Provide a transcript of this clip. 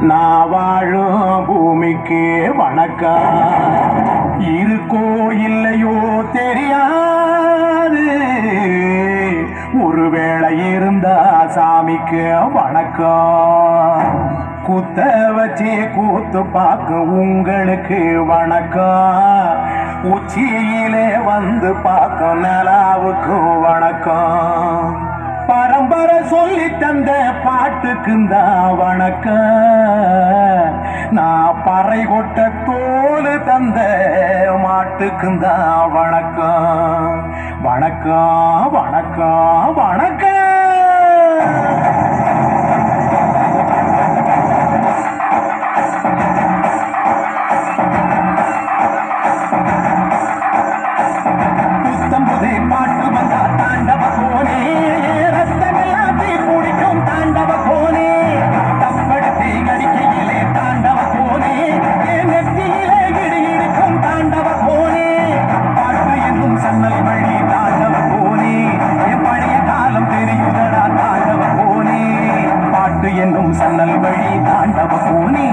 நான் வாழும் பூமிக்கு வணக்கம். இருக்கோ இல்லையோ தெரியாது, ஒருவேளை இருந்தா சாமிக்கு வணக்கம். குத்த வச்சு கூத்து பார்க்க உங்களுக்கு வணக்கம். உச்சியிலே வந்து பார்க்க நிலாவுக்கு வணக்கம். பரம்பரை சொல்லி தந்த பாட்டுக்குந்தான் வணக்கம். நான் பறை கொட்ட தோல் தந்த மாட்டுக்குந்தான் வணக்கம். வணக்கம் வணக்கம் வணக்கம். புத்தம்புதே பாட்டு வந்தா தாண்டவ கோனே, ரத்தமெல்லாம் தீ பிடிக்கும் தாண்டவ கோனே. தப்படுத்தி அடிக்கையிலே தாண்டவ கோனே, என் நெத்தியிலே இடி இடிக்கும் தாண்டவ கோனே. பாட்டு என்னும் சன்னல் வழி தாண்டவ கோனே, என் பழைய காலம் தெரியுதடா தாண்டவ கோனே. பாட்டு என்னும் சன்னல் வழி தாண்டவ கோனே.